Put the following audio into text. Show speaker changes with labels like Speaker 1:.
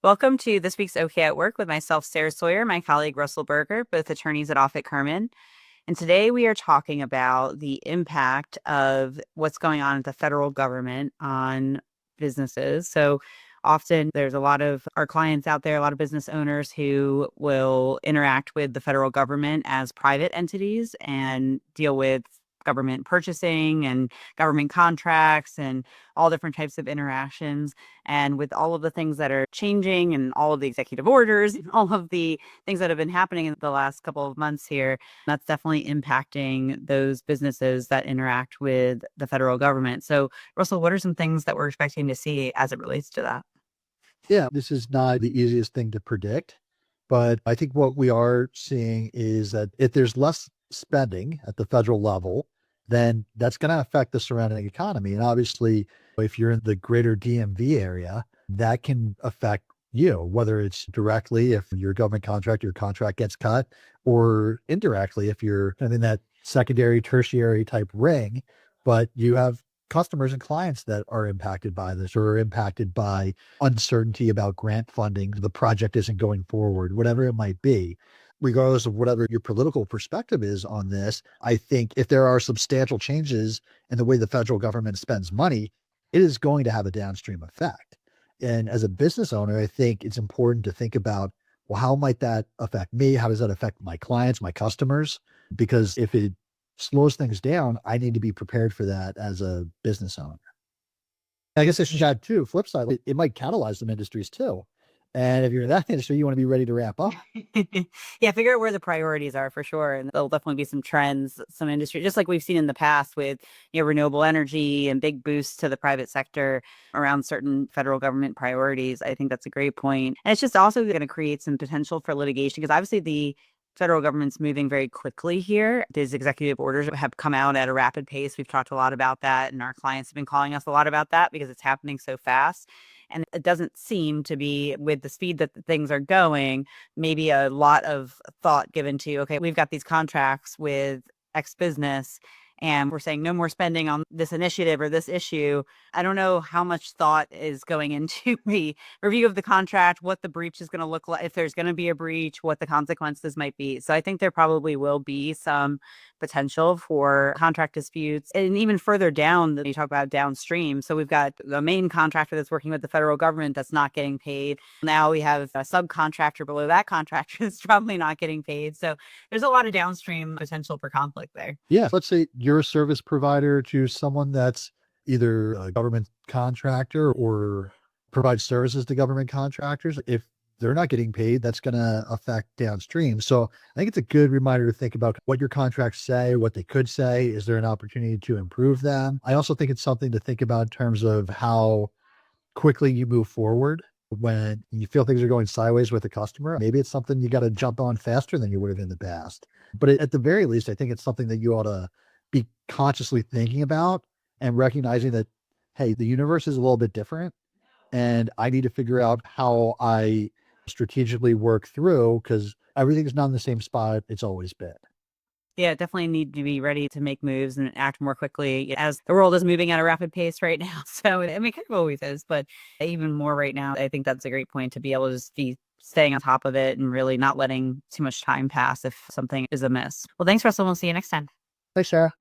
Speaker 1: Welcome to this week's OK at Work with myself, Sarah Sawyer, my colleague Russell Berger, both attorneys at Offit Kurman. And today we are talking about the impact of what's going on at the federal government on businesses. So often there's a lot of our clients out there, a lot of business owners who will interact with the federal government as private entities and deal with government purchasing and government contracts and all different types of interactions. And with all of the things that are changing and all of the executive orders and all of the things that have been happening in the last couple of months here, that's definitely impacting those businesses that interact with the federal government. So, Russell, what are some things that we're expecting to see as it relates to that?
Speaker 2: Yeah, this is not the easiest thing to predict, but I think what we are seeing is that if there's less spending at the federal level, then that's going to affect the surrounding economy. And obviously, if you're in the greater DMV area, that can affect you, whether it's directly if your government contract, your contract gets cut, or indirectly if you're in that secondary, tertiary type ring, but you have customers and clients that are impacted by this or are impacted by uncertainty about grant funding, the project isn't going forward, whatever it might be. Regardless of whatever your political perspective is on this, I think if there are substantial changes in the way the federal government spends money, it is going to have a downstream effect. And as a business owner, I think it's important to think about, well, how might that affect me? How does that affect my clients, my customers? Because if it slows things down, I need to be prepared for that as a business owner. I guess I should add too, flip side, it might catalyze some industries too. And if you're in that industry, you want to be ready to ramp up.
Speaker 1: Yeah, figure out where the priorities are for sure. And there'll definitely be some trends, some industry, just like we've seen in the past with, renewable energy and big boosts to the private sector around certain federal government priorities. I think that's a great point. And it's just also going to create some potential for litigation because obviously the federal government's moving very quickly here. These executive orders have come out at a rapid pace. We've talked a lot about that, and our clients have been calling us a lot about that because it's happening so fast. And it doesn't seem to be, with the speed that things are going, maybe a lot of thought given to, okay, we've got these contracts with X business and we're saying no more spending on this initiative or this issue. I don't know how much thought is going into the review of the contract, what the breach is going to look like, if there's going to be a breach, what the consequences might be. So I think there probably will be some potential for contract disputes. And even further down, you talk about downstream. So we've got the main contractor that's working with the federal government that's not getting paid. Now we have a subcontractor below that contractor that's probably not getting paid. So there's a lot of downstream potential for conflict there.
Speaker 2: Yeah. Let's say you're a service provider to someone that's either a government contractor or provides services to government contractors. If they're not getting paid, that's going to affect downstream. So I think it's a good reminder to think about what your contracts say, what they could say. Is there an opportunity to improve them? I also think it's something to think about in terms of how quickly you move forward when you feel things are going sideways with a customer. Maybe it's something you got to jump on faster than you would have in the past. But at the very least, I think it's something that you ought to be consciously thinking about and recognizing that, hey, the universe is a little bit different. And I need to figure out how I strategically work through because everything's not in the same spot it's always been.
Speaker 1: Yeah, definitely need to be ready to make moves and act more quickly as the world is moving at a rapid pace right now. So, I mean, it kind of always is, but even more right now, I think that's a great point to be able to just be staying on top of it and really not letting too much time pass if something is amiss. Well, thanks, Russell. We'll see you next time.
Speaker 2: Thanks, Sarah.